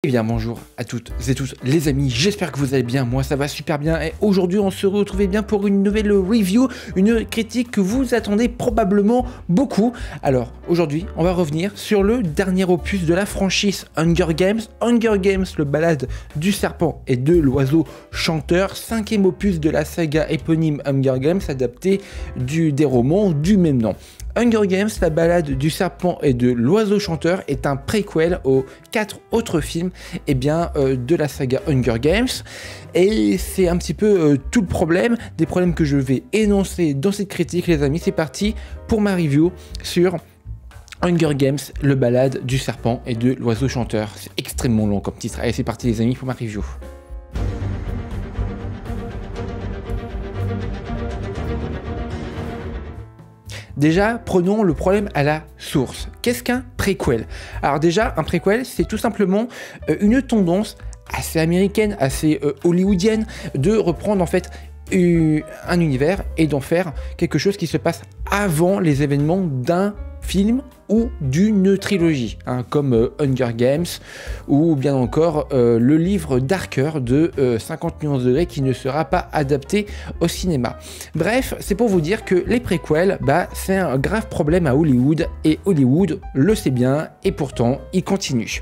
Eh bien bonjour à toutes et tous les amis, j'espère que vous allez bien, moi ça va super bien et aujourd'hui on se retrouve bien pour une nouvelle review, une critique que vous attendez probablement beaucoup. Alors aujourd'hui on va revenir sur le dernier opus de la franchise Hunger Games, le balade du serpent et de l'oiseau chanteur, 5e opus de la saga éponyme Hunger Games adapté des romans du même nom. Hunger Games, la balade du serpent et de l'oiseau chanteur est un préquel aux 4 autres films de la saga Hunger Games et c'est un petit peu tout le problème, des problèmes que je vais énoncer dans cette critique les amis. C'est parti pour ma review sur Hunger Games, le balade du serpent et de l'oiseau chanteur. C'est extrêmement long comme titre, allez c'est parti les amis pour ma review. Déjà, prenons le problème à la source. Qu'est-ce qu'un préquel? Alors déjà, un préquel, c'est tout simplement une tendance assez américaine, assez hollywoodienne, de reprendre en fait un univers et d'en faire quelque chose qui se passe avant les événements d'un film ou d'une trilogie, hein, comme Hunger Games ou bien encore le livre Darker de 50 nuances degrés qui ne sera pas adapté au cinéma. Bref, c'est pour vous dire que les préquels, c'est un grave problème à Hollywood et Hollywood le sait bien et pourtant il continue.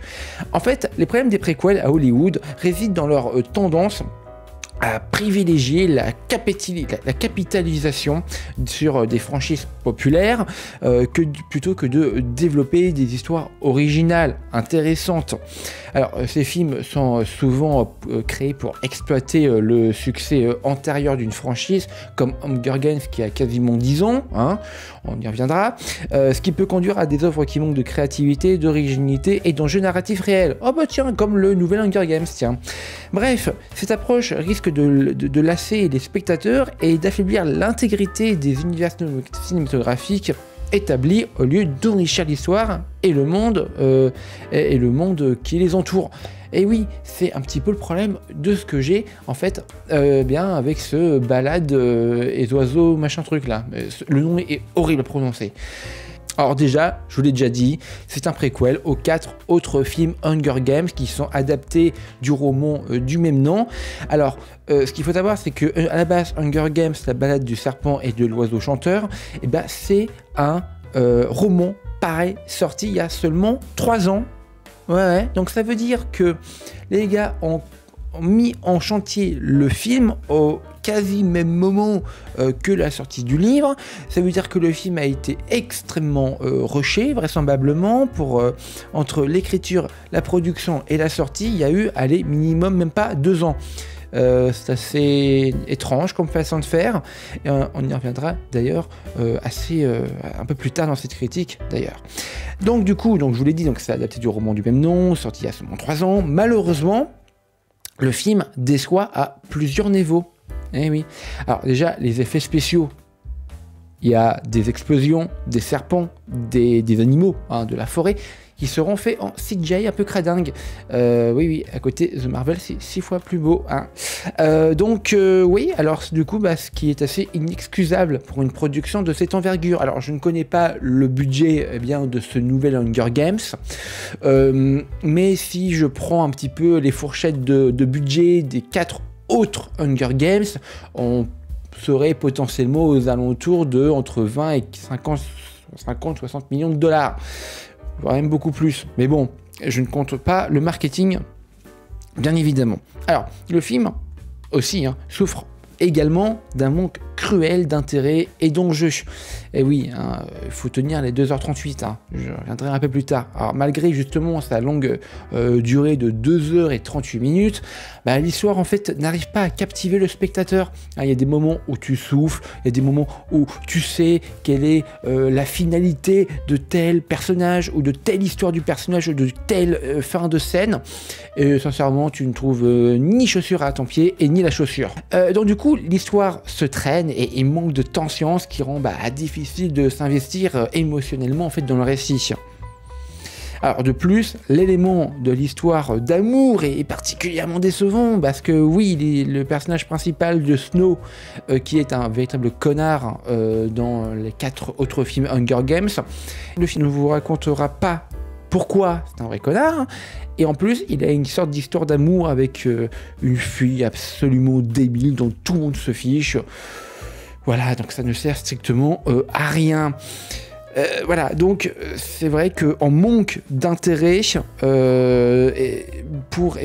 En fait, les problèmes des préquels à Hollywood résident dans leur tendance à privilégier la capitalisation sur des franchises populaires plutôt que de développer des histoires originales, intéressantes. Alors ces films sont souvent créés pour exploiter le succès antérieur d'une franchise comme Hunger Games qui a quasiment 10 ans, hein, on y reviendra, ce qui peut conduire à des œuvres qui manquent de créativité, d'originalité et d'enjeux narratifs réels. Oh bah tiens, comme le nouvel Hunger Games, tiens. Bref, cette approche risque de lasser les spectateurs et d'affaiblir l'intégrité des univers cinématographiques établis au lieu d'enrichir l'histoire et le monde qui les entoure. Et oui, c'est un petit peu le problème de ce que j'ai en fait avec ce balade et oiseaux machin truc là. Le nom est horrible à prononcer. Alors déjà, je vous l'ai déjà dit, c'est un préquel aux 4 autres films Hunger Games qui sont adaptés du roman du même nom. Alors, ce qu'il faut savoir, c'est que à la base, Hunger Games, la balade du serpent et de l'oiseau chanteur, c'est un roman pareil, sorti il y a seulement 3 ans. Ouais, donc ça veut dire que les gars ont mis en chantier le film au quasi même moment que la sortie du livre. Ça veut dire que le film a été extrêmement rushé, vraisemblablement, pour entre l'écriture, la production et la sortie, il y a eu, allez, minimum même pas 2 ans. C'est assez étrange comme façon de faire, et on y reviendra d'ailleurs un peu plus tard dans cette critique d'ailleurs. Donc du coup, je vous l'ai dit, c'est adapté du roman du même nom, sorti il y a seulement 3 ans. Malheureusement, le film déçoit à plusieurs niveaux. Eh oui. Alors déjà, les effets spéciaux. Il y a des explosions, des serpents, des animaux de la forêt qui seront faits en CGI un peu cradingue. Oui, à côté, The Marvel, c'est 6 fois plus beau. Hein. Oui, alors du coup, ce qui est assez inexcusable pour une production de cette envergure. Alors, je ne connais pas le budget de ce nouvel Hunger Games, mais si je prends un petit peu les fourchettes de budget des 4 autres Hunger Games, on serait potentiellement aux alentours de entre 20 et 50-60 millions de dollars. Voire même beaucoup plus. Mais bon, je ne compte pas le marketing, bien évidemment. Alors, le film aussi souffre également d'un manque cruel d'intérêt et d'enjeu. Et oui, il faut tenir les 2h38, je reviendrai un peu plus tard. Alors malgré justement sa longue durée de 2h38 minutes, l'histoire en fait n'arrive pas à captiver le spectateur. Il y a des moments où tu souffles, il y a des moments où tu sais quelle est la finalité de tel personnage ou de telle histoire du personnage ou de telle fin de scène. Et sincèrement, tu ne trouves ni chaussure à ton pied et ni la chaussure. Donc du coup, l'histoire se traîne et il manque de tension, ce qui rend difficile de s'investir émotionnellement en fait dans le récit. Alors de plus, l'élément de l'histoire d'amour est particulièrement décevant parce que oui, le personnage principal de Snow, qui est un véritable connard dans les 4 autres films Hunger Games, le film ne vous racontera pas pourquoi c'est un vrai connard. Et en plus, il a une sorte d'histoire d'amour avec une fille absolument débile dont tout le monde se fiche. Voilà, donc ça ne sert strictement à rien. Voilà, donc c'est vrai qu'en manque d'intérêt pour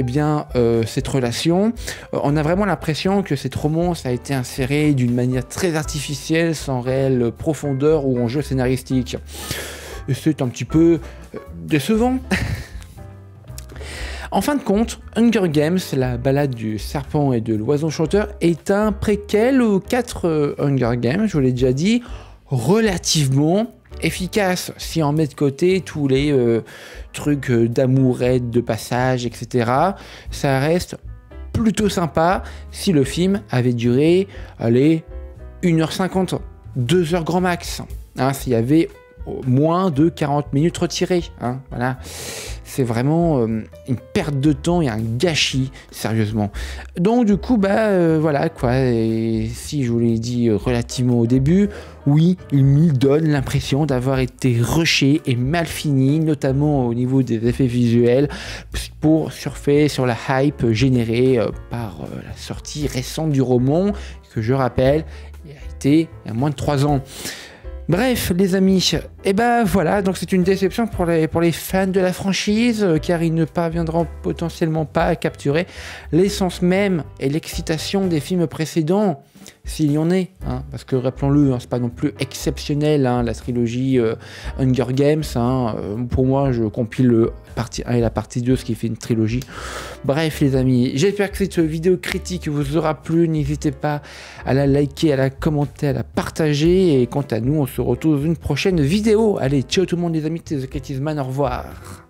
cette relation, on a vraiment l'impression que cette romance a été insérée d'une manière très artificielle, sans réelle profondeur ou enjeu scénaristique. Et c'est un petit peu décevant. En fin de compte, Hunger Games, la balade du serpent et de l'oiseau chanteur, est un préquel aux 4 Hunger Games, je vous l'ai déjà dit, relativement efficace si on met de côté tous les trucs d'amourette, de passage, etc. Ça reste plutôt sympa si le film avait duré, allez, 1h50, 2h grand max, hein, s'il y avait moins de 40 minutes retirées, hein, voilà. C'est vraiment une perte de temps et un gâchis, sérieusement. Donc du coup, voilà quoi. Et si je vous l'ai dit relativement au début, oui, il me donne l'impression d'avoir été rushé et mal fini, notamment au niveau des effets visuels, pour surfer sur la hype générée par la sortie récente du roman, que je rappelle, il a été il y a moins de 3 ans. Bref, les amis, et voilà, donc c'est une déception pour les fans de la franchise, car ils ne parviendront potentiellement pas à capturer l'essence même et l'excitation des films précédents, s'il y en est, hein, parce que rappelons-le, hein, c'est pas non plus exceptionnel, hein, la trilogie Hunger Games, hein, pour moi je compile le partie 1 et la partie 2, ce qui fait une trilogie. Bref les amis, j'espère que cette vidéo critique vous aura plu, n'hésitez pas à la liker, à la commenter, à la partager, et quant à nous on se retrouve dans une prochaine vidéo. Allez, ciao tout le monde les amis, c'était The Critisman, au revoir.